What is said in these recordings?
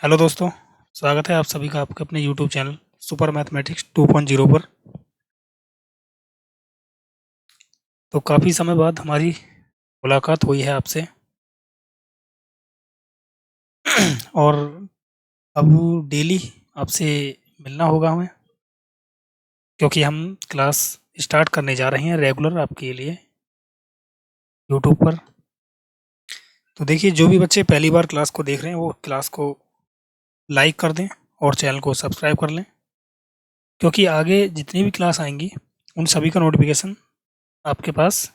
Hello दोस्तों, स्वागत है आप सभी का आपके अपने यूट्यूब चैनल सुपर मैथमेटिक्स 2.0 पर। तो काफ़ी समय बाद हमारी मुलाकात हुई है आपसे और अब डेली आपसे मिलना होगा हमें, क्योंकि हम क्लास स्टार्ट करने जा रहे हैं रेगुलर आपके लिए यूट्यूब पर। तो देखिए, जो भी बच्चे पहली बार क्लास को देख रहे हैं वो क्लास को लाइक कर दें और चैनल को सब्सक्राइब कर लें, क्योंकि आगे जितनी भी क्लास आएंगी उन सभी का नोटिफिकेशन आपके पास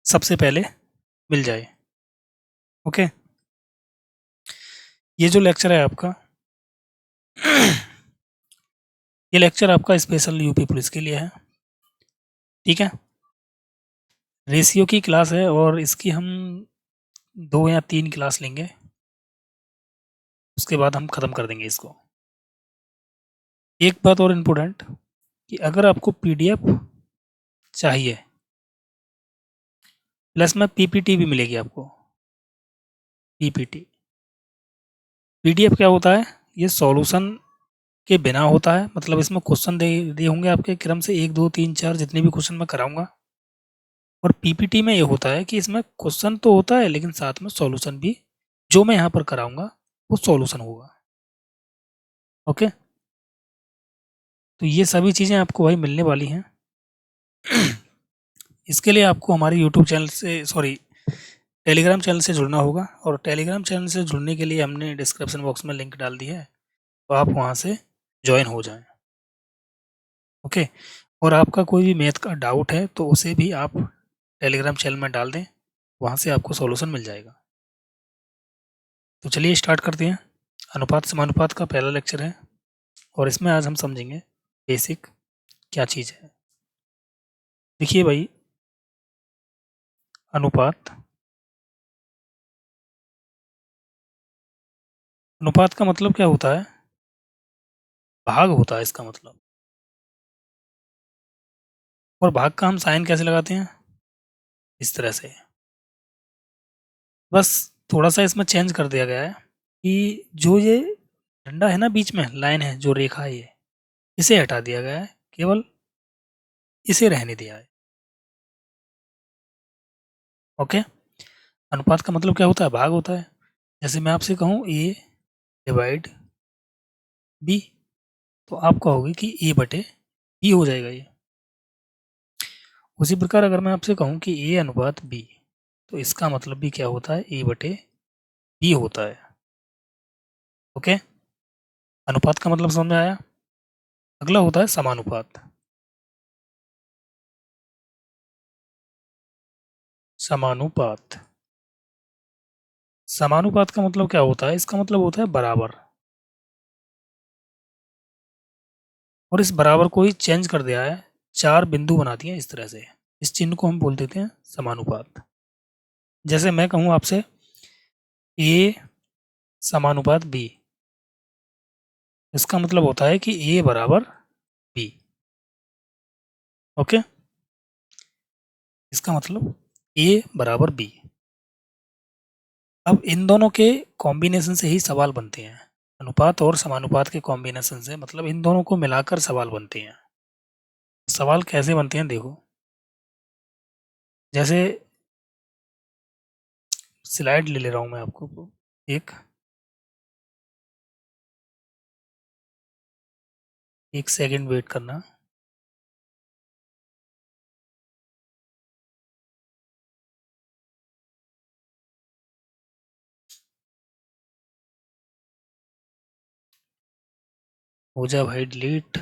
सबसे पहले मिल जाए। ओके, ये जो लेक्चर है आपका ये लेक्चर आपका स्पेशल यूपी पुलिस के लिए है। ठीक है, रेशियो की क्लास है और इसकी हम 2 या 3 क्लास लेंगे, उसके बाद हम ख़त्म कर देंगे इसको। एक बात और इम्पोर्टेंट कि अगर आपको पीडीएफ चाहिए प्लस में पीपीटी भी मिलेगी आपको। पीपीटी पीडीएफ क्या होता है? ये सॉल्यूशन के बिना होता है, मतलब इसमें क्वेश्चन दे दिए होंगे आपके क्रम से 1 2 3 4 जितने भी क्वेश्चन मैं कराऊंगा। और पीपीटी में ये होता है कि इसमें क्वेश्चन तो होता है लेकिन साथ में सॉल्यूशन भी, जो मैं यहाँ पर कराऊंगा वो सॉल्यूशन होगा। ओके, तो ये सभी चीज़ें आपको भाई मिलने वाली हैं। इसके लिए आपको हमारे यूट्यूब चैनल से, सॉरी, टेलीग्राम चैनल से जुड़ना होगा। और टेलीग्राम चैनल से जुड़ने के लिए हमने डिस्क्रिप्शन बॉक्स में लिंक डाल दी है, तो आप वहाँ से ज्वाइन हो जाएं। ओके, और आपका कोई भी मैथ का डाउट है तो उसे भी आप टेलीग्राम चैनल में डाल दें, वहाँ से आपको सॉल्यूशन मिल जाएगा। तो चलिए स्टार्ट करते हैं। अनुपात समानुपात का पहला लेक्चर है और इसमें आज हम समझेंगे बेसिक क्या चीज़ है। देखिए भाई, अनुपात अनुपात का मतलब क्या होता है? भाग होता है इसका मतलब। और भाग का हम साइन कैसे लगाते हैं? इस तरह से। बस थोड़ा सा इसमें चेंज कर दिया गया है कि जो ये डंडा है ना, बीच में लाइन है, जो रेखा है, ये इसे हटा दिया गया है, केवल इसे रहने दिया है। ओके, अनुपात का मतलब क्या होता है? भाग होता है। जैसे मैं आपसे कहूँ ए डिवाइड बी, तो आप कहोगे कि ए बटे बी हो जाएगा ये। उसी प्रकार अगर मैं आपसे कहूँ कि ए अनुपात बी, तो इसका मतलब भी क्या होता है? ए बटे बी होता है। ओके, अनुपात का मतलब समझ में आया? अगला होता है समानुपात। समानुपात समानुपात का मतलब क्या होता है? इसका मतलब होता है बराबर। और इस बराबर को ही चेंज कर दिया है, 4 बिंदु बना दिए इस तरह से। इस चिन्ह को हम बोल देते हैं समानुपात। जैसे मैं कहूँ आपसे ए समानुपात बी, इसका मतलब होता है कि ए बराबर बी। ओके, इसका मतलब ए बराबर बी। अब इन दोनों के कॉम्बिनेशन से ही सवाल बनते हैं। अनुपात और समानुपात के कॉम्बिनेशन से, मतलब इन दोनों को मिलाकर सवाल बनते हैं। सवाल कैसे बनते हैं देखो, जैसे स्लाइड ले ले रहा हूँ मैं आपको एक एक सेकंड वेट करना। हो जा भाई डिलीट,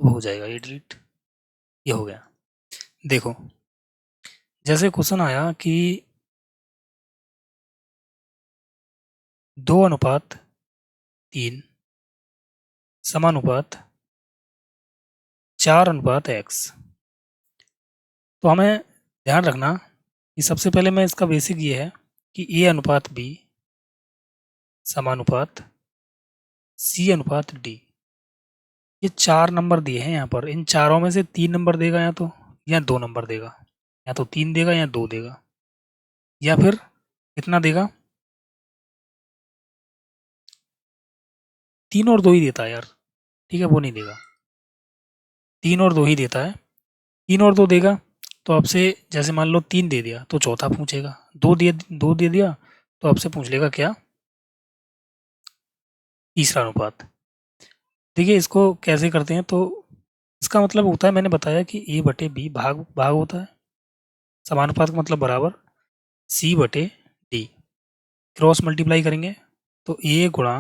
हो जाएगा ये डिलीट। ये हो गया। देखो, जैसे क्वेश्चन आया कि 2:3 समानुपात 4:x, तो हमें ध्यान रखना कि सबसे पहले मैं इसका बेसिक ये है कि ए अनुपात बी समानुपात सी अनुपात डी। ये 4 नंबर दिए हैं यहाँ पर, इन चारों में से 3 नंबर देगा या 2 नंबर देगा। या तो 3 देगा या 2 देगा, या फिर कितना देगा, 3 और 2 ही देता है यार, ठीक है, वो नहीं देगा, 3 और 2 ही देता है। 3 और 2 देगा तो आपसे, जैसे मान लो 3 दे दिया तो चौथा पूछेगा, 2 दे दिया तो आपसे पूछ लेगा क्या, तीसरा अनुपात। देखिए इसको कैसे करते हैं, तो इसका मतलब होता है, मैंने बताया कि ए बटे बी भाग भाग होता है, समानुपात का मतलब बराबर सी बटे डी, क्रॉस मल्टीप्लाई करेंगे तो ए गुणा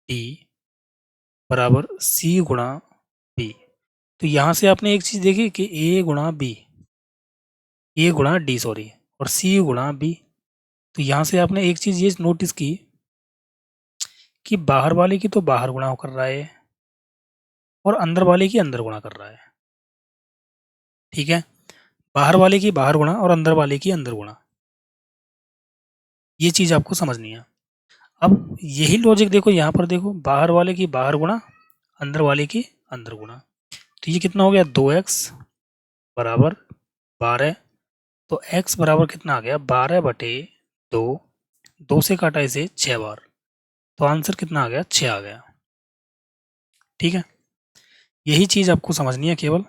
डी बराबर सी गुणा बी। तो यहाँ से आपने एक चीज़ देखी कि ए गुणा बी, ए गुणा डी सॉरी, और सी गुणा बी। तो यहाँ से आपने एक चीज़ ये नोटिस की कि बाहर वाले की तो बाहर गुणा कर रहा है और अंदर वाले की अंदर गुणा कर रहा है, ठीक है, बाहर वाले की बाहर गुणा और अंदर वाले की अंदर गुणा, ये चीज़ आपको समझनी है। अब यही लॉजिक देखो, यहाँ पर देखो, बाहर वाले की बाहर गुणा, अंदर वाले की अंदर गुणा, तो ये कितना हो गया, 2x बराबर 12। तो x बराबर कितना आ गया, 12/2, 2 से काटा इसे 6 बार, तो आंसर कितना आ गया, 6 आ गया, ठीक है। यही चीज़ आपको समझनी है केवल।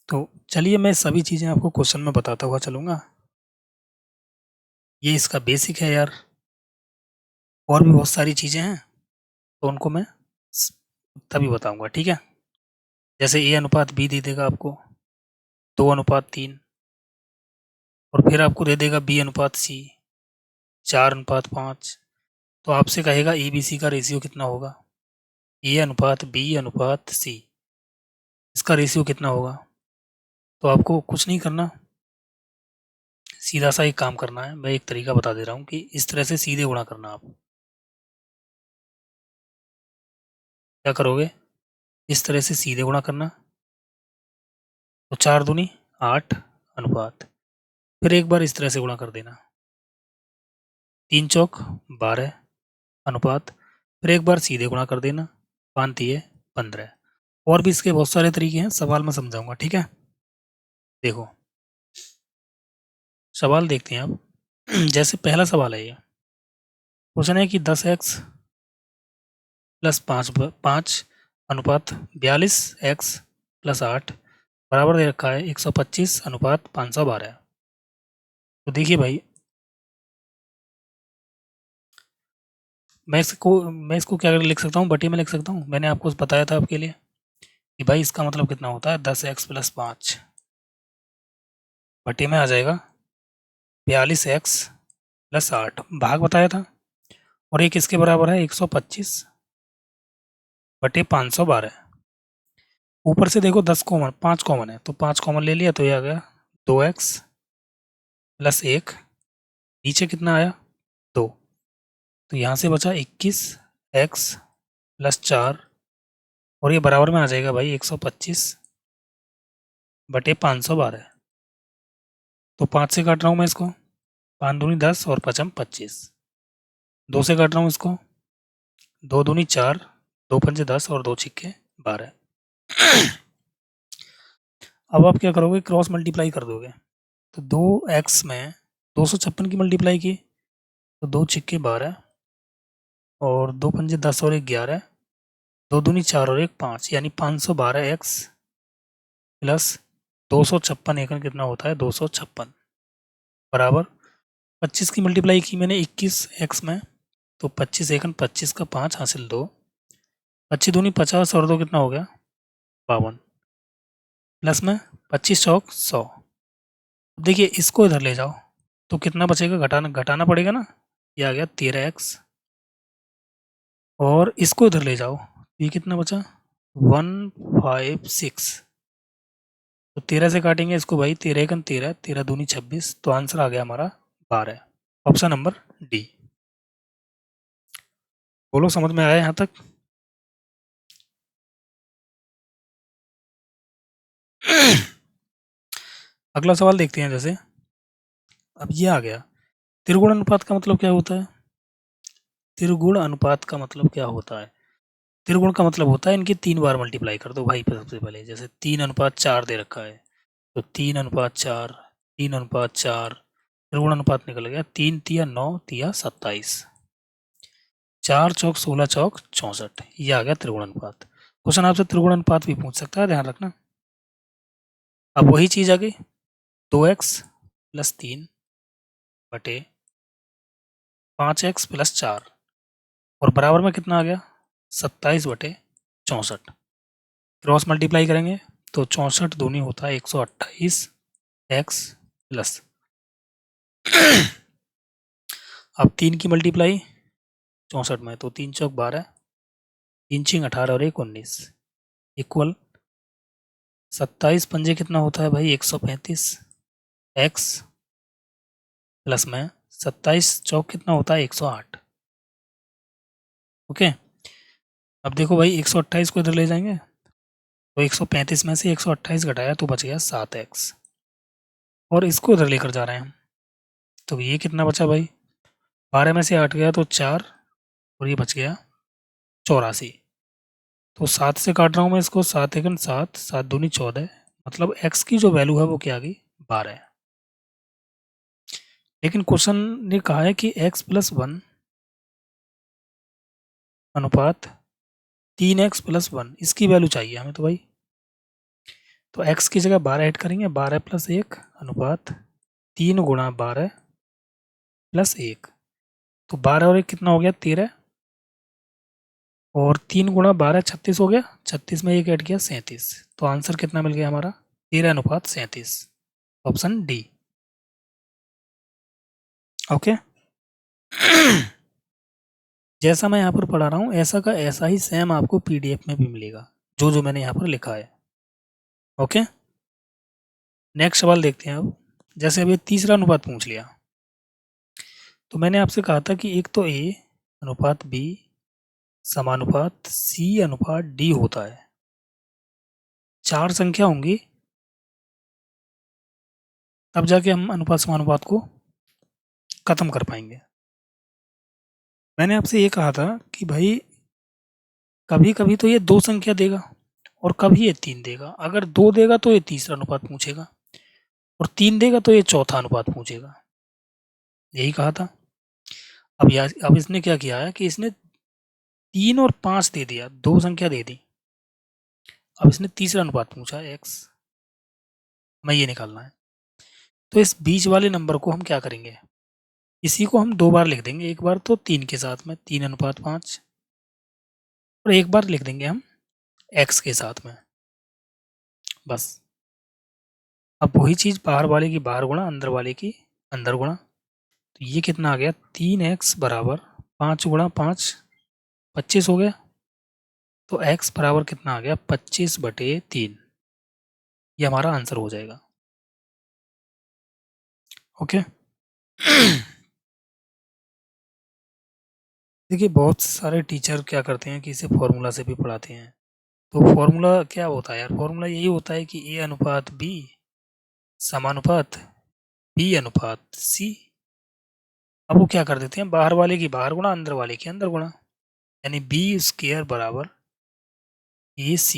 तो चलिए मैं सभी चीज़ें आपको क्वेश्चन में बताता हुआ चलूँगा, ये इसका बेसिक है यार, और भी बहुत सारी चीज़ें हैं तो उनको मैं तभी बताऊँगा, ठीक है। जैसे ए अनुपात बी दे देगा आपको 2:3, और फिर आपको दे देगा बी अनुपात सी 4:5, तो आपसे कहेगा ए बी सी का रेशियो कितना होगा, ए अनुपात बी अनुपात सी, इसका रेशियो कितना होगा। तो आपको कुछ नहीं करना, सीधा सा एक काम करना है, मैं एक तरीका बता दे रहा हूँ कि इस तरह से सीधे गुणा करना। आप क्या करोगे, इस तरह से सीधे गुणा करना, तो 4 दूनी 8 अनुपात, फिर एक बार इस तरह से गुणा कर देना, 3 चौक 12 अनुपात, फिर एक बार सीधे गुणा कर देना, 5 तिये 15। और भी इसके बहुत सारे तरीके हैं, सवाल में समझाऊंगा, ठीक है। देखो सवाल देखते हैं आप। जैसे पहला सवाल है, ये क्वेश्चन है कि 10x प्लस 5 अनुपात 42x प्लस 8 बराबर दे रखा है 125 अनुपात 512। तो देखिए भाई, मैं इसको क्या लिख सकता हूँ, बटे में लिख सकता हूँ, मैंने आपको बताया था आपके लिए कि भाई इसका मतलब कितना होता है, 10x प्लस 5 बटे में आ जाएगा 42x प्लस 8, भाग बताया था, और एक इसके बराबर है 125 बटे 512। ऊपर से देखो 5 कॉमन है, तो 5 कॉमन ले लिया तो ये आ गया 2x प्लस 1, नीचे कितना आया 2, तो यहाँ से बचा 21x प्लस 4, और ये बराबर में आ जाएगा भाई 125 बटे 512। तो 5 से काट रहा हूँ मैं इसको, 5 दूनी 10 और 5 25, 2 से काट रहा हूँ इसको, 2 दूनी 4, 2 पंजे 10 और 2 छिक्के 12। अब आप क्या करोगे, क्रॉस मल्टीप्लाई कर दोगे, तो 2x में 256 की मल्टीप्लाई की तो 2 छिक्के 12 और 2 पंजे 10 और 1 11, 2 दूनी 4 और 1 5, यानी 512x प्लस 256 एकन कितना होता है 256 बराबर 25 की मल्टीप्लाई की मैंने 21x में, तो 25 एकन 25 का 5 हासिल 2, 25 दूनी 50 और 2 कितना हो गया 52, प्लस में 25 चौक 100। देखिए इसको इधर ले जाओ तो कितना बचेगा, घटाना घटाना पड़ेगा ना, ये आ गया 13x, और इसको इधर ले जाओ, ये कितना बचा 156, तो 13 से काटेंगे इसको भाई, 13 एकन 13, 13 दूनी 26, तो आंसर आ गया हमारा 12, ऑप्शन नंबर डी। बोलो समझ में आया यहाँ तक। अगला सवाल देखते हैं। जैसे अब ये आ गया, त्रिगुण अनुपात का मतलब क्या होता है, त्रिगुण अनुपात का मतलब क्या होता है। त्रिगुण का मतलब होता है इनकी 3 बार मल्टीप्लाई कर दो भाई पे सबसे पहले। जैसे 3:4 दे रखा है तो 3:4, 3:4, त्रिगुण अनुपात निकल गया। 3 तिया 9 तिया 27, 4 चौक 16 चौक 64, ये आ गया त्रिगुण अनुपात। क्वेश्चन आपसे त्रिगुण अनुपात भी पूछ सकता है, ध्यान रखना। अब वही चीज आ गई, 2x + 3 बटे 5x + 4 और बराबर में कितना आ गया 27/64। क्रॉस मल्टीप्लाई करेंगे तो 64 दूनी होता है 128 x प्लस अब 3 की मल्टीप्लाई 64 में तो 3 चौक 12, 3 छिंग 18 और 1 19 इक्वल 27 पंजे कितना होता है भाई 135 x प्लस में 27 चौक कितना होता है 108। ओके, अब देखो भाई 128 को इधर ले जाएंगे तो 135 में से 128 घटाया तो बच गया 7x और इसको इधर लेकर जा रहे हैं हम तो ये कितना बचा भाई 12 में से 8 गया तो 4 और ये बच गया 84। तो 7 से काट रहा हूँ मैं इसको, 7 एकन 7, 7 दूनी 14, मतलब x की जो वैल्यू है वो क्या आ गई 12। लेकिन क्वेश्चन ने कहा है कि x + 1 अनुपात 3x + 1 इसकी वैल्यू चाहिए हमें तो भाई। तो x की जगह 12 ऐड करेंगे, 12 + 1 अनुपात 3 × 12 + 1, तो 12 और 1 कितना हो गया 13 और 3 × 12 36 हो गया, 36 में 1 ऐड किया 37, तो आंसर कितना मिल गया हमारा 13:37, ऑप्शन डी। ओके जैसा मैं यहाँ पर पढ़ा रहा हूँ ऐसा का ऐसा ही सेम आपको पीडीएफ में भी मिलेगा, जो जो मैंने यहाँ पर लिखा है। ओके, नेक्स्ट सवाल देखते हैं। अब जैसे अभी तीसरा अनुपात पूछ लिया तो मैंने आपसे कहा था कि एक तो ए अनुपात बी समानुपात सी अनुपात डी होता है। 4 संख्या होंगी तब जाके हम अनुपात समानुपात को खत्म कर पाएंगे। मैंने आपसे ये कहा था कि भाई कभी कभी तो ये 2 संख्या देगा और कभी ये 3 देगा। अगर 2 देगा तो ये तीसरा अनुपात पूछेगा और 3 देगा तो ये चौथा अनुपात पूछेगा, यही कहा था। अब इसने क्या किया है कि इसने 3 और 5 दे दिया, 2 संख्या दे दी। अब इसने तीसरा अनुपात पूछा है x, हमें ये निकालना है। तो इस बीच वाले नंबर को हम क्या करेंगे, इसी को हम 2 बार लिख देंगे। एक बार तो 3 के साथ में 3:5 और एक बार लिख देंगे हम x के साथ में, बस। अब वही चीज बाहर वाले की बाहर गुणा अंदर वाले की अंदर गुणा, तो ये कितना आ गया 3x बराबर 5 × 5 25 हो गया। तो x बराबर कितना आ गया 25/3, ये हमारा आंसर हो जाएगा। ओके देखिए बहुत सारे टीचर क्या करते हैं कि इसे फॉर्मूला से भी पढ़ाते हैं। तो फॉर्मूला क्या होता है यार, फॉर्मूला यही होता है कि a अनुपात b समानुपात b अनुपात c। अब वो क्या कर देते हैं, बाहर वाले की बाहर गुणा अंदर वाले की अंदर गुणा, यानी b² बराबर ac।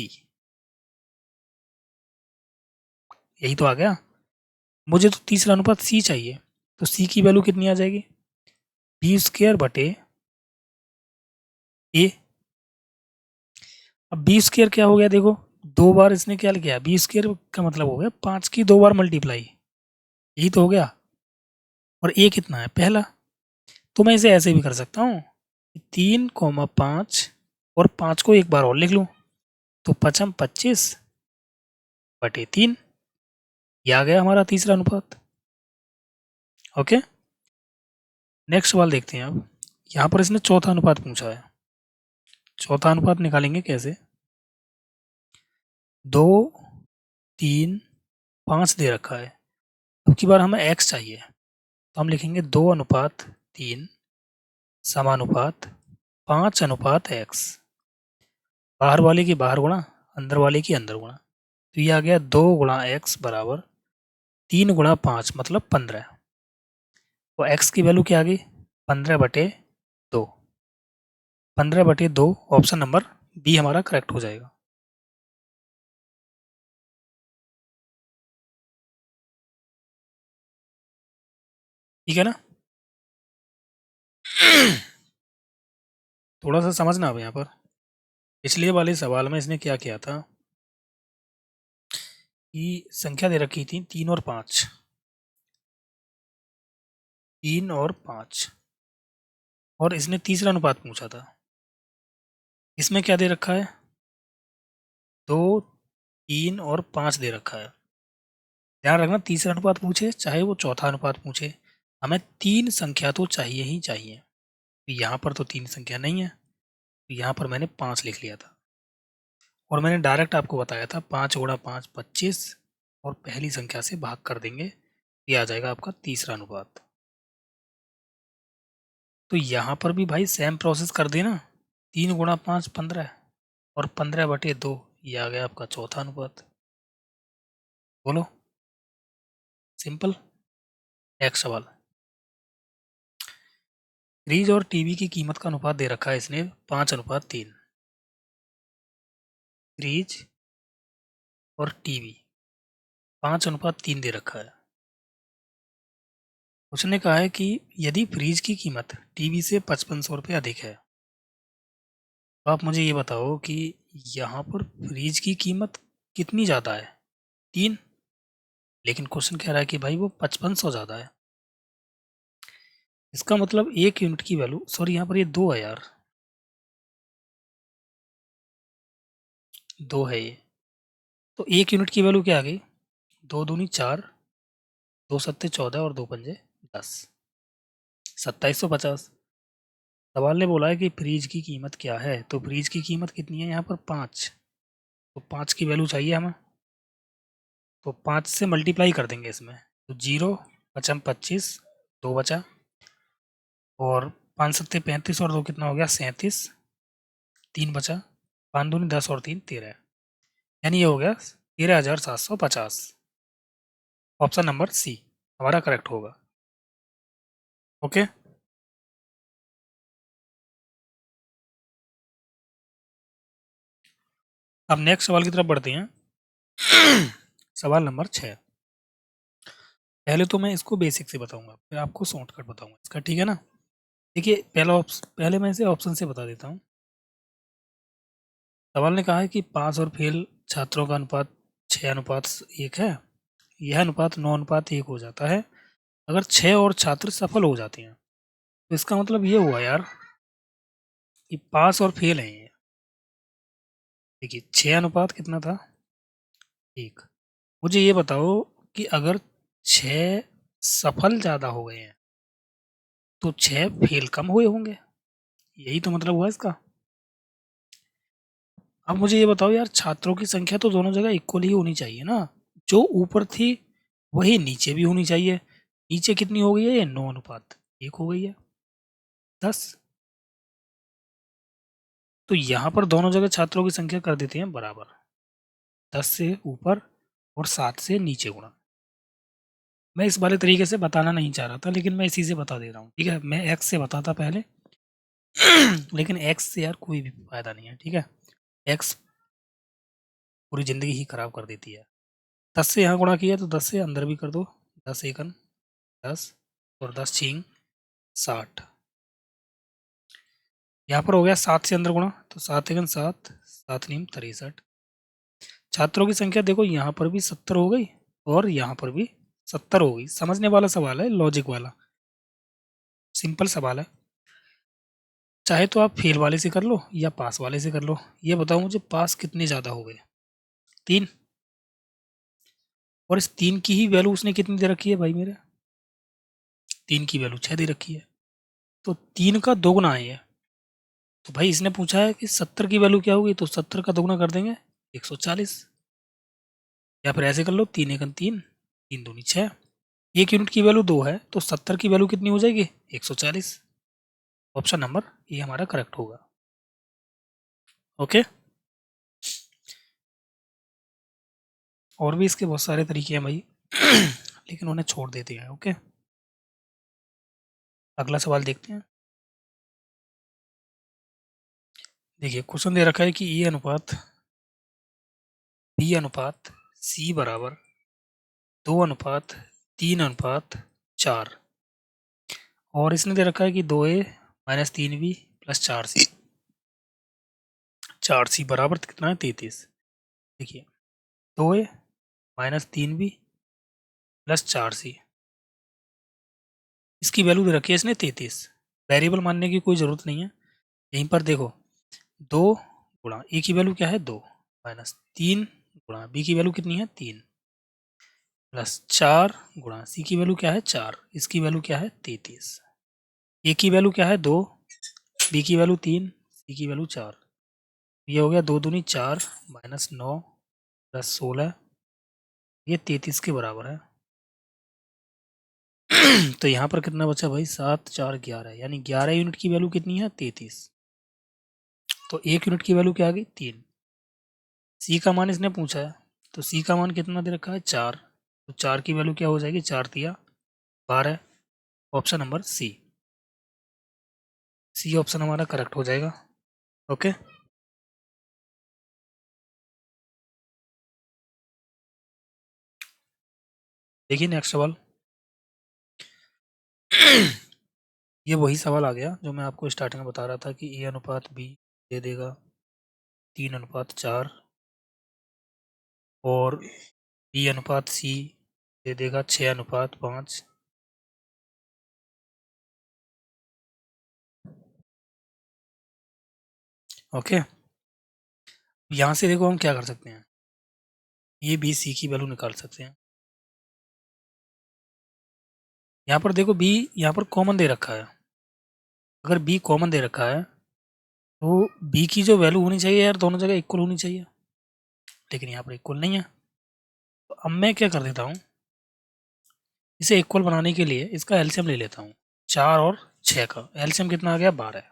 यही तो आ गया। मुझे तो तीसरा अनुपात c चाहिए, तो c की वैल्यू कितनी आ जाएगी b² a। अब b² क्या हो गया, देखो 2 बार इसने क्या किया, b² का मतलब हो गया 5 की 2 बार मल्टीप्लाई, यही तो हो गया। और a कितना है पहला, तो मैं इसे ऐसे भी कर सकता हूँ 3,5 और 5 को एक बार और लिख लूँ तो 5 25/3, ये आ गया हमारा तीसरा अनुपात। ओके, नेक्स्ट सवाल देखते हैं। अब यहाँ पर इसने चौथा अनुपात पूछा है। चौथा अनुपात निकालेंगे कैसे, 2 3 5 दे रखा है, अब की बार हमें x चाहिए, तो हम लिखेंगे 2:3 समानुपात 5:x, बाहर वाले की बाहर गुणा अंदर वाले की अंदर गुणा, तो ये आ गया 2 × x बराबर 3 × 5 मतलब 15। तो x की वैल्यू क्या आ गई 15/2, 15/2 ऑप्शन नंबर बी हमारा करेक्ट हो जाएगा। ठीक है ना? थोड़ा सा समझना अब यहाँ पर, पिछले वाले सवाल में इसने क्या किया था कि संख्या दे रखी थी 3 और 5, 3 और 5, और इसने तीसरा अनुपात पूछा था। इसमें क्या दे रखा है, 2, 3 और 5 दे रखा है। ध्यान रखना, तीसरा अनुपात पूछे चाहे वो चौथा अनुपात पूछे, हमें 3 संख्या तो चाहिए ही चाहिए। तो यहाँ पर तो 3 संख्या नहीं है, तो यहाँ पर मैंने 5 लिख लिया था, और मैंने डायरेक्ट आपको बताया था 5 गुणा 5 25, और पहली संख्या से भाग कर देंगे, ये आ जाएगा आपका तीसरा अनुपात। तो यहाँ पर भी भाई सेम प्रोसेस कर देना, 3 गुणा 5 15, और 15/2, ये आ गया आपका चौथा अनुपात। बोलो, सिंपल। नेक्स्ट सवाल, फ्रिज और टीवी की कीमत का अनुपात दे रखा है इसने 5:3। फ्रिज और टीवी 5:3 दे रखा है। उसने कहा है कि यदि फ्रिज की कीमत टीवी से 5500 रुपये अधिक है, तो आप मुझे ये बताओ कि यहाँ पर फ्रिज की कीमत कितनी ज़्यादा है, 3, लेकिन क्वेश्चन कह रहा है कि भाई वो 5500 ज़्यादा है। इसका मतलब 1 यूनिट की वैल्यू, सॉरी यहाँ पर ये 2 है यार, 2 है ये। तो 1 यूनिट की वैल्यू क्या आ गई, 2 दूनी 4, 2 सत्ते 14 और 2 पंजे 10, 2750। सवाल ने बोला है कि फ्रिज की कीमत क्या है, तो फ्रिज की कीमत कितनी है यहाँ पर 5, तो 5 की वैल्यू चाहिए हमें, तो 5 से मल्टीप्लाई कर देंगे इसमें, तो 0 पचम 25, 2 बचा, और 5 सत्ते 35 और 2 कितना हो गया 37, 3 बचा, 5 दूनी 10 और 3 13, यानी ये हो गया 13,750। ऑप्शन नंबर सी हमारा करेक्ट होगा। ओके, अब नेक्स्ट सवाल की तरफ बढ़ते हैं। सवाल नंबर 6। पहले तो मैं इसको बेसिक से बताऊंगा, फिर आपको शॉर्टकट बताऊंगा इसका, ठीक है ना? देखिए, पहले मैं इसे ऑप्शन से बता देता हूँ। सवाल ने कहा है कि पास और फेल छात्रों का अनुपात 6:1 है। यह अनुपात 9:1 हो जाता है अगर 6 और छात्र सफल हो जाते हैं। तो इसका मतलब ये हुआ यार कि पास और फेल है ये। देखिए 6 अनुपात कितना था, 1। मुझे ये बताओ कि अगर 6 सफल ज़्यादा हो गए हैं तो 6 फेल कम हुए होंगे, यही तो मतलब हुआ इसका। अब मुझे ये बताओ यार, छात्रों की संख्या तो दोनों जगह इक्वल ही होनी चाहिए ना, जो ऊपर थी वही नीचे भी होनी चाहिए। नीचे कितनी हो गई है, ये 9:1 हो गई है, 10। तो यहाँ पर दोनों जगह छात्रों की संख्या कर देते हैं बराबर, 10 से ऊपर और 7 से नीचे गुणा। मैं इस वाले तरीके से बताना नहीं चाह रहा था, लेकिन मैं इसी से बता दे रहा हूँ, ठीक है? मैं एक्स से बताता पहले, लेकिन एक्स से यार कोई भी फायदा नहीं है, ठीक है? एक्स पूरी ज़िंदगी ही खराब कर देती है। 10 से यहाँ गुणा किया तो 10 से अंदर भी कर दो, 10 एकन 10 और 10 छींग 60। यहाँ पर हो गया 7 से अंदर गुणा, तो 7 एकन 7, 7 नीम 63। छात्रों की संख्या देखो यहाँ पर भी 70 हो गई और यहाँ पर भी 70 हो गई। समझने वाला सवाल है, लॉजिक वाला, सिंपल सवाल है। चाहे तो आप फेल वाले से कर लो या पास वाले से कर लो। ये बताओ मुझे, पास कितने ज़्यादा हो गए, 3, और इस 3 की ही वैल्यू उसने कितनी दे रखी है भाई मेरे, 3 की वैल्यू 6 दे रखी है, तो 3 का दोगुना है ये। तो भाई इसने पूछा है कि 70 की वैल्यू क्या होगी, तो 70 का दोगुना कर देंगे 140, या फिर ऐसे कर लो 3 एकन 3, 3 दूनी 6। 1 यूनिट की वैल्यू 2 है, तो 70 की वैल्यू कितनी हो जाएगी, 140। ऑप्शन नंबर ये हमारा करेक्ट होगा। ओके, और भी इसके बहुत सारे तरीके हैं भाई, लेकिन उन्हें छोड़ देते हैं। ओके, अगला सवाल देखते हैं। देखिए क्वेश्चन दे रखा है कि E अनुपात B अनुपात C बराबर 2 अनुपात 3 अनुपात 4 और इसने दे रखा है कि 2A minus 3B plus 4C बराबर कितना है 33। देखिए 2A minus 3B plus 4C, इसकी वैल्यू दे रखी है इसने 33। वेरिएबल मानने की कोई ज़रूरत नहीं है। यहीं पर देखो 2 गुणा ए की वैल्यू क्या है 2 माइनस 3 गुणा बी की वैल्यू कितनी है 3 प्लस 4 गुणा सी की वैल्यू क्या है 4, इसकी वैल्यू क्या है 33। ए की वैल्यू क्या है 2, बी की वैल्यू 3, सी की वैल्यू 4। ये हो गया 2 दूनी 4 माइनस 9 प्लस 16, ये 33 के बराबर है। तो यहाँ पर कितना बचा भाई 7 4 11, यानी 11 यूनिट की वैल्यू कितनी है 33। तो 1 यूनिट की वैल्यू क्या आ गई 3। सी का मान इसने पूछा है, तो सी का मान कितना दे रखा है 4, तो 4 की वैल्यू क्या हो जाएगी 4 तिया 12। Option number C, C option हमारा करेक्ट हो जाएगा। ओके, देखिए नेक्स्ट सवाल। ये वही सवाल आ गया जो मैं आपको स्टार्टिंग में बता रहा था कि ए अनुपात बी दे देगा 3 अनुपात 4 और बी अनुपात सी दे देगा 6 अनुपात 5। ओके, यहाँ से देखो हम क्या कर सकते हैं, ये बी सी की वैल्यू निकाल सकते हैं। यहाँ पर देखो बी यहाँ पर कॉमन दे रखा है, अगर बी कॉमन दे रखा है तो बी की जो वैल्यू होनी चाहिए यार दोनों जगह इक्वल होनी चाहिए, लेकिन यहाँ पर इक्वल नहीं है। तो अब मैं क्या कर देता हूँ, इसे इक्वल बनाने के लिए इसका एलसीएम ले लेता हूँ। 4 और 6 का एलसीएम कितना आ गया 12।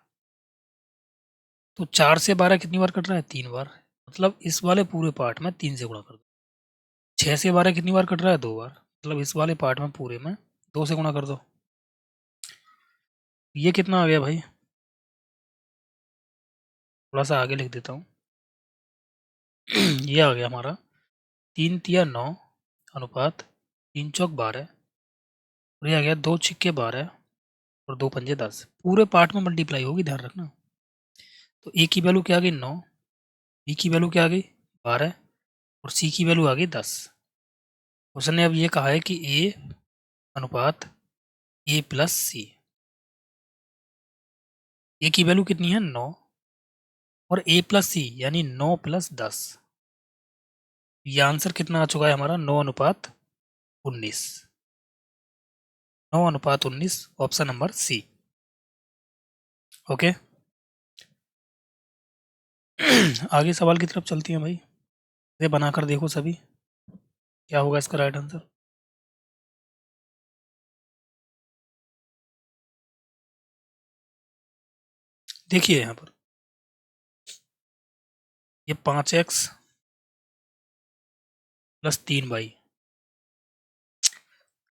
तो 4 से 12 कितनी बार कट रहा है 3 बार, मतलब इस वाले पूरे पार्ट में 3 से गुणा कर दो। 6 से 12 कितनी बार कट रहा है 2 बार, मतलब इस वाले पार्ट में पूरे में 2 से गुणा कर दो। ये कितना आ गया भाई, थोड़ा सा आगे लिख देता हूँ। ये आ गया हमारा 3 तिया 9 अनुपात 3 चौक 12, और ये आ गया 2 छिक्के 12 और 2 पंजे 10, पूरे पार्ट में मल्टीप्लाई होगी ध्यान रखना। तो ए की वैल्यू क्या आ गई 9, बी की वैल्यू क्या आ गई 12 और सी की वैल्यू आ गई 10। उसने अब ये कहा है कि ए अनुपात ए प्लस सी, ए की वैल्यू कितनी है 9 और ए प्लस सी यानी 9 प्लस 10। ये आंसर कितना आ चुका है हमारा 9 अनुपात 19, 9 अनुपात 19, ऑप्शन नंबर सी। ओके, आगे सवाल की तरफ चलती हैं भाई, ये बनाकर देखो सभी क्या होगा इसका राइट आंसर। देखिए यहाँ पर ये 5x प्लस 3y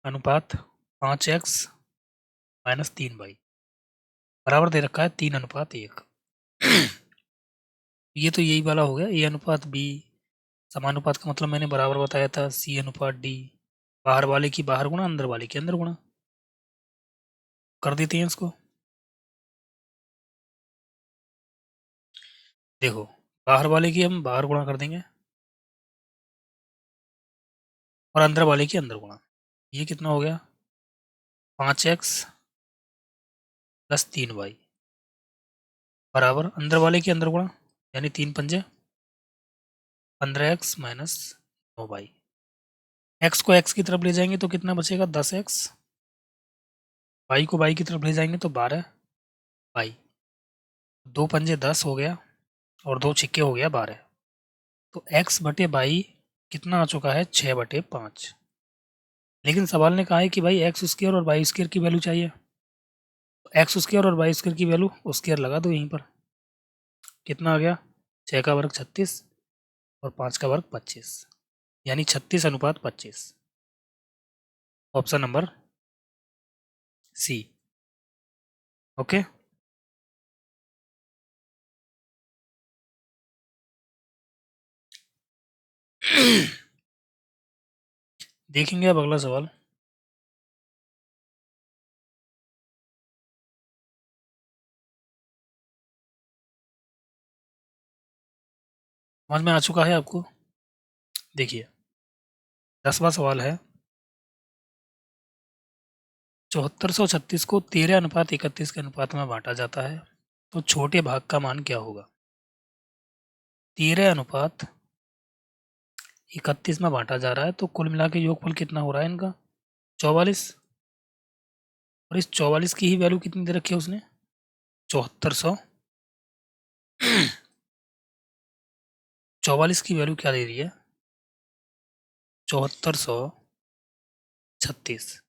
अनुपात 5x माइनस 3y बराबर दे रखा है 3 अनुपात 1। ये तो यही वाला हो गया, ए अनुपात बी, समानुपात का मतलब मैंने बराबर बताया था, सी अनुपात डी, बाहर वाले की बाहर गुणा अंदर वाले की अंदर गुणा, कर देते हैं इसको। देखो बाहर वाले की हम बाहर गुणा कर देंगे और अंदर वाले की अंदर गुणा, ये कितना हो गया 5x प्लस 3y बराबर अंदर वाले की अंदर गुणा, यानी 3 पंजे 15x माइनस 9y। x को x की तरफ ले जाएंगे तो कितना बचेगा 10x, y को y की तरफ ले जाएंगे तो 12y, 2 पंजे 10 हो गया और 2 छिक्के हो गया 12। तो x बटे बाई कितना आ चुका है 6/5। लेकिन सवाल ने कहा है कि भाई एक्स स्क्र और वाई स्क्र की वैल्यू चाहिए, तो एक्स स्क्र और वाई स्क्र की वैल्यू स्क्र लगा दो यहीं पर, कितना आ गया 6 का वर्ग 36 और 5 का वर्ग 25, यानी 36 अनुपात 25, ऑप्शन नंबर सी। ओके, देखेंगे अब अगला सवाल। समझ में आ चुका है आपको? देखिए 10वां सवाल है, 7436 को 13:31 के अनुपात में बांटा जाता है, तो छोटे भाग का मान क्या होगा? 13:31 में बांटा जा रहा है, तो कुल मिला के योगफल कितना हो रहा है इनका? 44। और इस 44 की ही वैल्यू कितनी दे रखी है उसने? 7400। 44 की वैल्यू क्या दे रही है? 7436।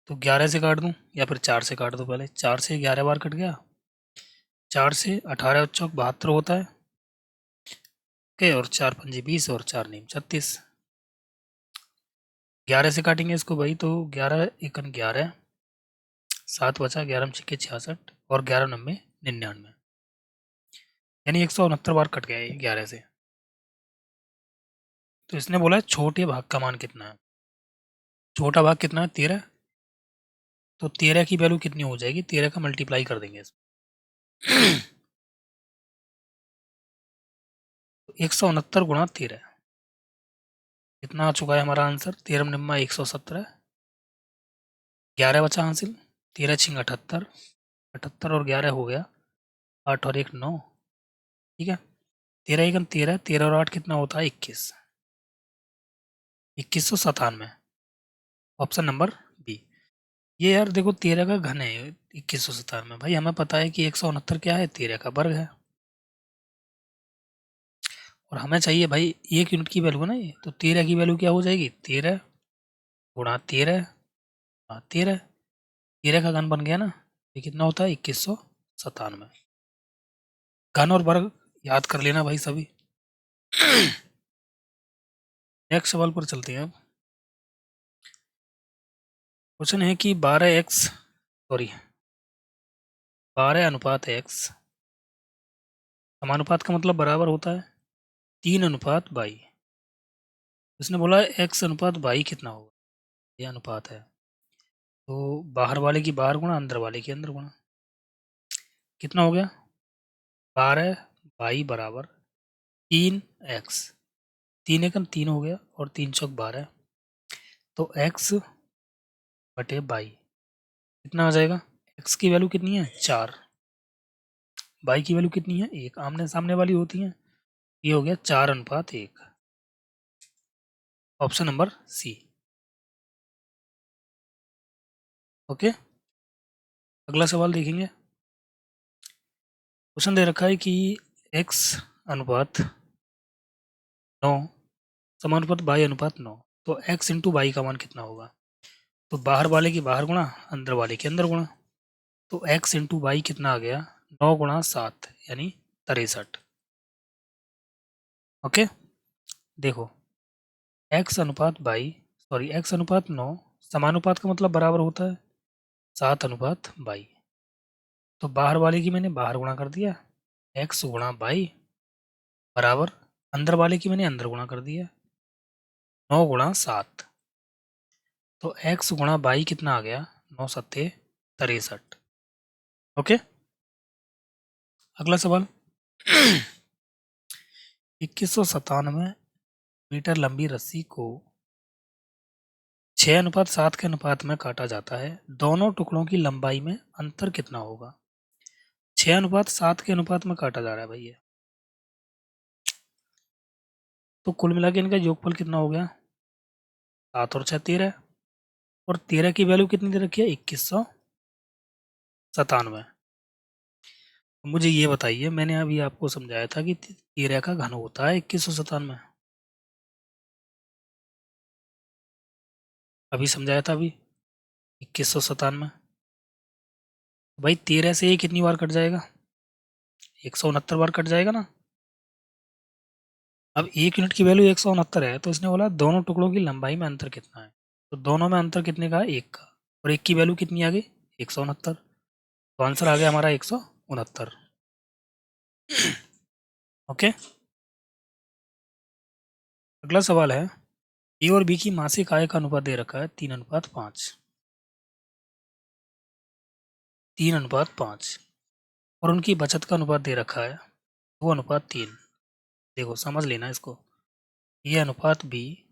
तो 11 से काट दूं या फिर 4 से काट दूं? पहले 4 से 11 बार कट गया, 4 से 18 चौक 72 होता है, ओके, और 4 पंजे 20 और 4 नीम 36। 11 से काटेंगे इसको भाई, तो 11 एकन 11, 7 बचा, 11 छिक्के 66 और 11 नब्बे 99, यानी 169 बार कट गया ये 11 से। तो इसने बोला है छोटे भाग का मान कितना है। छोटा भाग कितना है? 13। तो 13 की वैल्यू कितनी हो जाएगी? 13 का मल्टीप्लाई कर देंगे इसमें। 169 गुणा 13 कितना आ चुका है हमारा आंसर? 13 निम्मा 117, 11 बचा हासिल, 13 छिंग 78, 78 और 11 हो गया 8 और 1 9, ठीक है। 13 एकम 13, 13 और 8 कितना होता है? 21, 2197। Option number B. ये यार देखो 13 का घन है 2197, भाई हमें पता है कि 169 क्या है? 13 का वर्ग है, और हमें चाहिए भाई 1 यूनिट की वैल्यू है ना ये, तो 13 की वैल्यू क्या हो जाएगी? 13 गुणा 13, 13, 13 का घन बन गया ना, ये कितना होता है? 2197। घन और वर्ग याद कर लेना भाई सभी। नेक्स्ट सवाल पर चलते हैं अब। क्वेश्चन है कि 12 अनुपात x समानुपात का मतलब बराबर होता है 3:22। इसने बोला x अनुपात y कितना होगा? ये अनुपात है, तो बाहर वाले की बाहर गुणा, अंदर वाले की अंदर गुणा, कितना हो गया? 12y बराबर 3x, 3 एकम 3 हो गया और 3 चौक 12, तो x बटे बाई कितना आ जाएगा? x की वैल्यू कितनी है? 4, बाई की वैल्यू कितनी है? 1, आमने सामने वाली होती है। ये हो गया 4:1। ऑप्शन नंबर सी। ओके, अगला सवाल देखेंगे। क्वेश्चन दे रखा है कि x अनुपात 9 समानुपात y अनुपात 9, तो x इंटू वाई का मान कितना होगा? तो बाहर वाले की बाहर गुणा, अंदर वाले के अंदर गुणा, तो x इंटू वाई कितना आ गया? 9 गुणा 7 यानी 63। ओके, देखो x अनुपात 9 समानुपात का मतलब बराबर होता है 7:22। तो बाहर वाले की मैंने बाहर गुणा कर दिया, x गुणा बाई बराबर अंदर वाले की मैंने अंदर गुणा कर दिया, 9 गुणा 7, तो x गुणा बाई कितना आ गया? 9 सत्ते 63। ओके, अगला सवाल। 2197 मीटर लंबी रस्सी को 6:7 के अनुपात में काटा जाता है, दोनों टुकड़ों की लंबाई में अंतर कितना होगा? 6:7 के अनुपात में काटा जा रहा है भाई ये, तो कुल मिला के इनका योगफल कितना हो गया? 7 और 6 13, और 13 की वैल्यू कितनी दे रखी है? 2197। मुझे ये बताइए, मैंने अभी आपको समझाया था कि 13 का घन होता है 2197, अभी समझाया था अभी 2197। भाई 13 से ये कितनी बार कट जाएगा? 169 बार कट जाएगा ना। अब 1 यूनिट की वैल्यू 169 है, तो इसने बोला दोनों टुकड़ों की लंबाई में अंतर कितना है, तो दोनों में अंतर कितने का है? 1 का, और 1 की वैल्यू कितनी आ गई? 169, तो आंसर आ गया हमारा 169। ओके, अगला सवाल है, ए और बी की मासिक आय का अनुपात दे रखा है 3:5, 3:5, और उनकी बचत का अनुपात दे रखा है 2:3। देखो समझ लेना इसको, ये अनुपात बी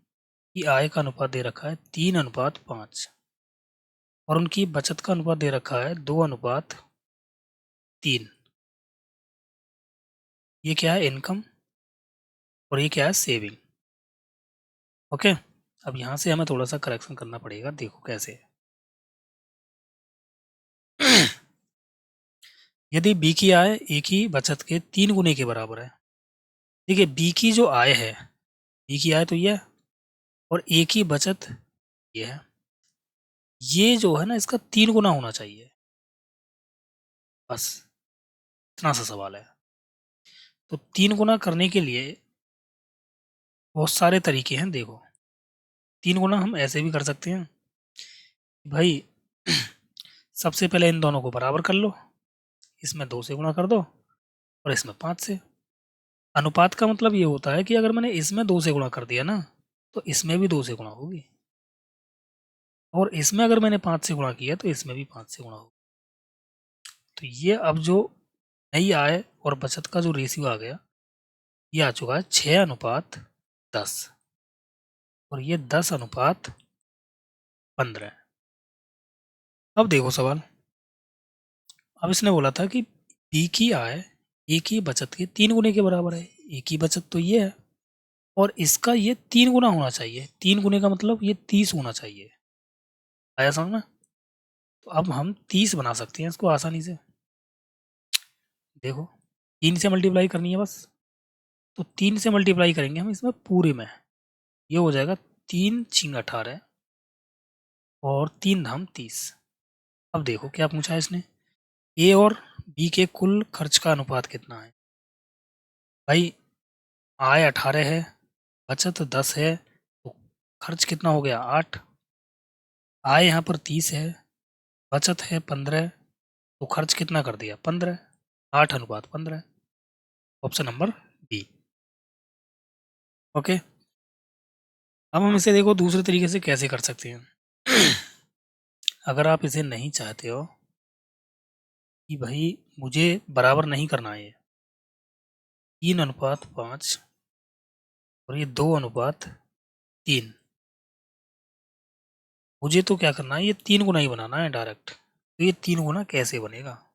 की आय का अनुपात दे रखा है 3:5, और उनकी बचत का अनुपात दे रखा है 2:3। ये क्या है? इनकम, और ये क्या है? सेविंग। ओके, अब यहाँ से हमें थोड़ा सा करेक्शन करना पड़ेगा, देखो कैसे। यदि बी की आय ए की बचत के 3 गुने के बराबर है, देखिए बी की जो आय है, बी की आय तो ये है, और ए की बचत ये है, ये जो है ना इसका 3 गुना होना चाहिए, बस इतना सा सवाल है। तो 3 गुना करने के लिए बहुत सारे तरीके हैं। देखो 3 गुना हम ऐसे भी कर सकते हैं भाई, सबसे पहले इन दोनों को बराबर कर लो, इसमें 2 से गुणा कर दो और इसमें 5 से। अनुपात का मतलब ये होता है कि अगर मैंने इसमें 2 से गुणा कर दिया ना, तो इसमें भी 2 से गुणा होगी, और इसमें अगर मैंने 5 से गुणा किया तो इसमें भी 5 से गुणा होगी। तो ये अब जो नई आय और बचत का जो रेशियो आ गया, ये आ चुका है 6:10, और ये 10:15। अब देखो सवाल, अब इसने बोला था कि बी की आय ए की बचत के 3 गुने के बराबर है। ए की बचत तो ये है, और इसका ये 3 गुना होना चाहिए। 3 गुने का मतलब ये 30 होना चाहिए। आया समझ में? तो अब हम 30 बना सकते हैं इसको आसानी से। देखो 3 से मल्टीप्लाई करनी है बस, तो 3 से मल्टीप्लाई करेंगे हम इसमें पूरे में, ये हो जाएगा 3×6 = 18 और 3×30। अब देखो क्या पूछा है इसने, ए और बी के कुल खर्च का अनुपात कितना है। भाई आय 18 है, बचत 10 है, तो खर्च कितना हो गया? 8। आय यहाँ पर 30 है, बचत है 15, तो खर्च कितना कर दिया? 15। 8:15। Option number B. ओके, अब हम इसे देखो दूसरे तरीके से कैसे कर सकते हैं। अगर आप इसे नहीं चाहते हो कि भाई मुझे बराबर नहीं करना है, 3:5 और ये 2:3, मुझे तो क्या करना है, ये 3 गुना ही बनाना है डायरेक्ट। तो ये 3 गुना कैसे बनेगा?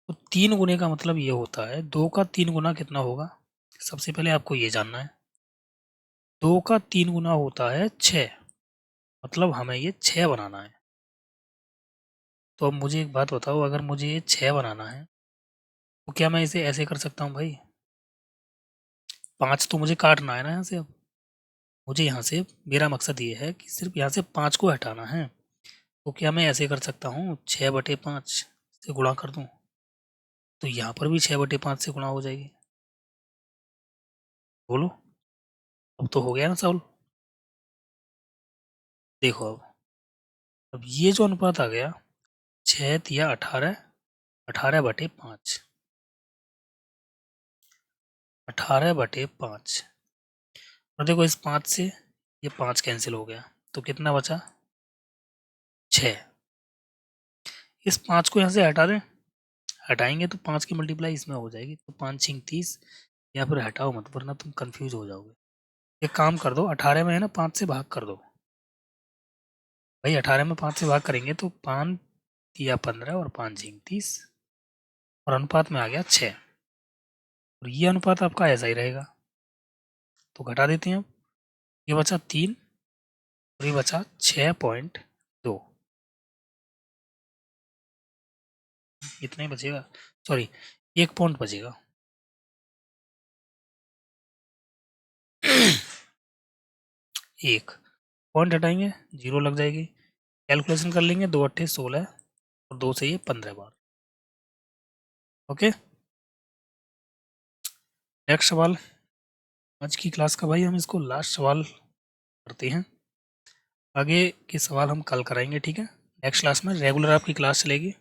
तो 3 गुने का मतलब ये होता है 2 का 3 गुना कितना होगा? सबसे पहले आपको ये जानना है। 2 का 3 गुना होता है 6, मतलब हमें ये 6 बनाना है। तो अब मुझे एक बात बताओ, अगर मुझे ये 6 बनाना है तो क्या मैं इसे ऐसे कर सकता हूँ भाई? 5 तो मुझे काटना है ना यहाँ से। अब मुझे यहाँ से, मेरा मकसद ये है कि सिर्फ यहाँ से 5 को हटाना है। तो क्या मैं ऐसे कर सकता हूँ, 6/5 से गुणा कर दूँ, तो यहाँ पर भी 6/5 से गुणा हो जाएगी। बोलो, अब तो हो गया ना सॉल्व। देखो अब ये जो अनुपात आ गया 6×18, 18/5, 18/5, और देखो इस 5 से ये 5 कैंसिल हो गया, तो कितना बचा? 6। इस 5 को यहाँ से हटा दें, हटाएंगे तो 5 की मल्टीप्लाई इसमें हो जाएगी, तो 5×6 = 30, या फिर हटाओ मत वरना तुम कंफ्यूज हो जाओगे। एक काम कर दो, 18 में है ना 5 से भाग कर दो। भाई 18 में 5 से भाग करेंगे तो 5×3 = 15 और 5×6 = 30, और अनुपात में आ गया 6, और ये अनुपात आपका ऐसा ही रहेगा। तो घटा देते हैं, अब ये बचा 3 और ये बचा 6.2, इतना ही बचेगा, सॉरी 1 पॉइंट बचेगा। एक पॉइंट हटाएंगे, 0 लग जाएगी। कैलकुलेशन कर लेंगे, 2×8 = 16 और 2 से ये 15 बार। ओके, नेक्स्ट सवाल आज की क्लास का, भाई हम इसको लास्ट सवाल करते हैं, आगे के सवाल हम कल कराएंगे, ठीक है। नेक्स्ट क्लास में रेगुलर आपकी क्लास चलेगी।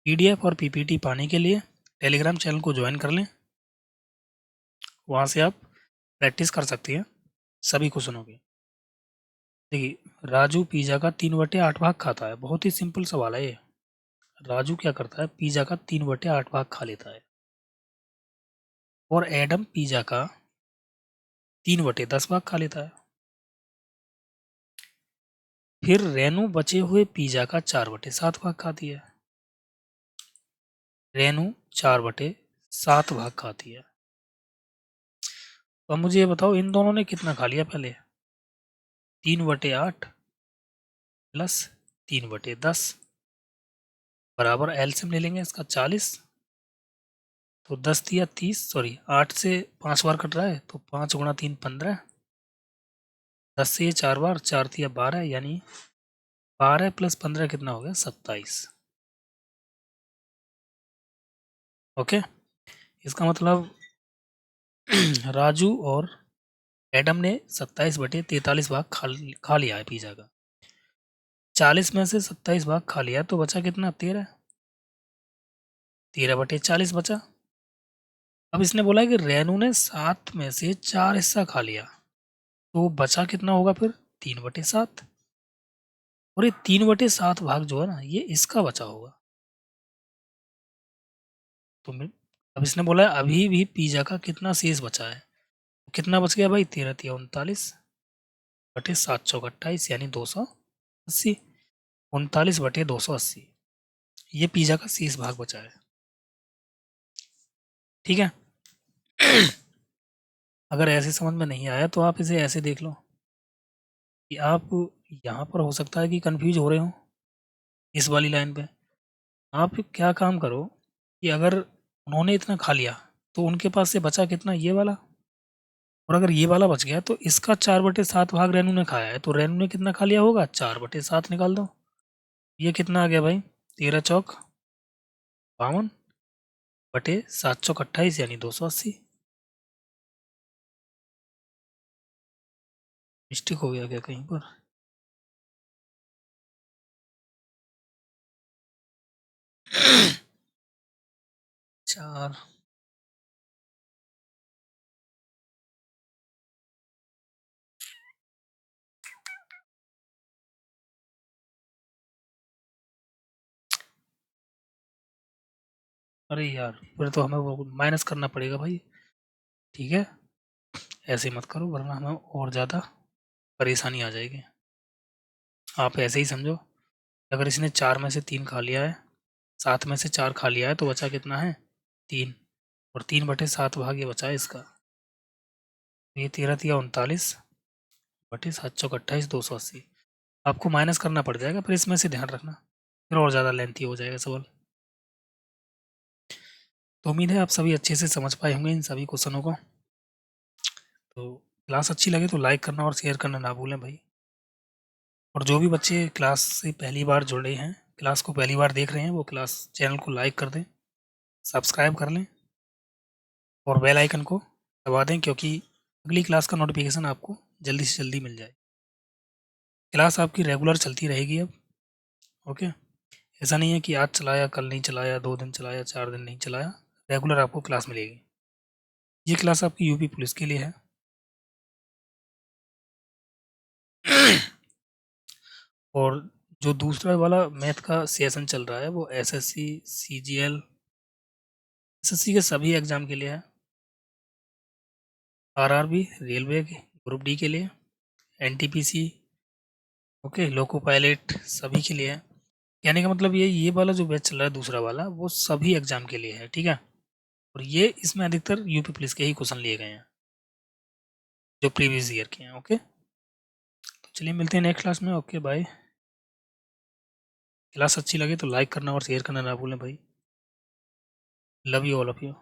पीडीएफ और पीपीटी पाने के लिए टेलीग्राम चैनल को ज्वाइन कर लें, वहाँ से आप प्रैक्टिस कर सकती हैं सभी क्वेश्चनों की। देखिए, राजू पिज़्ज़ा का 3/8 भाग खाता है। बहुत ही सिंपल सवाल है ये। राजू क्या करता है, पिज़्ज़ा का 3/8 भाग खा लेता है। और एडम पिज़्ज़ा का 3/10 भाग खा लेता है। फिर रेनू बचे हुए पिज़्ज़ा का 4/7 भाग खाती है। रेनू 4/7 भाग खाती है। तो अब मुझे ये बताओ, इन दोनों ने कितना खा लिया पहले? 3/8 प्लस 3/10 बराबर एलसीएम ले लेंगे इसका 40। तो 10 दिया 30, सॉरी 8 से 5 बार कट रहा है, तो 5 गुणा 3 15, 10 से ये 4 बार, 4 दिया 12, यानी 12 प्लस 15 कितना हो गया? 27। ओके, इसका मतलब राजू और एडम ने 27/43 भाग खा लिया है पिज़्ज़ा का। 40 में से 27 भाग खा लिया, तो बचा कितना? 13। 13/40 बचा। अब इसने बोला है कि रेनू ने 7 में से 4 हिस्सा खा लिया, तो बचा कितना होगा फिर? 3/7। और ये 3/7 भाग जो है ना, ये इसका बचा होगा। तो अब इसने बोला है अभी भी पिज़्ज़ा का कितना शेष बचा है। तो कितना बच गया भाई? 13 तिया 39/7 यानी 280। 39/280 ये पिज़्ज़ा का शेष भाग बचा है। ठीक है। अगर ऐसे समझ में नहीं आया तो आप इसे ऐसे देख लो कि आप यहाँ पर हो सकता है कि कंफ्यूज हो रहे हो इस वाली लाइन पे। आप क्या काम करो कि अगर उन्होंने इतना खा लिया, तो उनके पास से बचा कितना? ये वाला। और अगर ये वाला बच गया, तो इसका 4/7 भाग रेनू ने खाया है, तो रेनू ने कितना खा लिया होगा? 4/7 निकाल दो। ये कितना आ गया भाई? 13 चौक 52 बटे 7 चौक 28 यानी 280। मिस्टेक हो गया क्या कहीं पर? चार अरे यार, फिर तो हमें वो माइनस करना पड़ेगा भाई। ठीक है, ऐसे मत करो वरना हमें और ज़्यादा परेशानी आ जाएगी। आप ऐसे ही समझो, अगर इसने 4 में से 3 खा लिया है, 7 में से 4 खा लिया है, तो बचा कितना है? 3। और 3/7 भाग ये बचा है इसका। तो ये 13 तिया 39/7 280। आपको माइनस करना पड़ जाएगा, पर इसमें से ध्यान रखना, फिर और ज़्यादा लेंथी हो जाएगा सवाल। तो उम्मीद है आप सभी अच्छे से समझ पाए होंगे इन सभी क्वेश्चनों को। तो क्लास अच्छी लगे तो लाइक करना और शेयर करना ना भूलें भाई। और जो भी बच्चे क्लास से पहली बार जुड़े हैं, क्लास को पहली बार देख रहे हैं, वो क्लास चैनल को लाइक कर दें, सब्सक्राइब कर लें और बेल आइकन को दबा दें, क्योंकि अगली क्लास का नोटिफिकेशन आपको जल्दी से जल्दी मिल जाए। क्लास आपकी रेगुलर चलती रहेगी अब। ओके, ऐसा नहीं है कि आज चलाया कल नहीं चलाया, 2 दिन चलाया 4 दिन नहीं चलाया, रेगुलर आपको क्लास मिलेगी। ये क्लास आपकी यूपी पुलिस के लिए है। और जो दूसरा वाला मैथ का सेशन चल रहा है, वो एसएससी सीजीएल एसएससी के सभी एग्जाम के लिए है। आरआरबी रेलवे के ग्रुप डी के लिए, एनटीपीसी, ओके, लोको पायलट सभी के लिए है। कहने का मतलब ये वाला जो बैच चल रहा है दूसरा वाला, वो सभी एग्जाम के लिए है। ठीक है, और ये इसमें अधिकतर यूपी पुलिस के ही क्वेश्चन लिए गए हैं जो प्रीवियस ईयर के हैं। ओके, तो चलिए मिलते हैं नेक्स्ट क्लास में। Okay bye. क्लास अच्छी लगे तो लाइक करना और शेयर करना ना भूलें भाई। Love you all of you.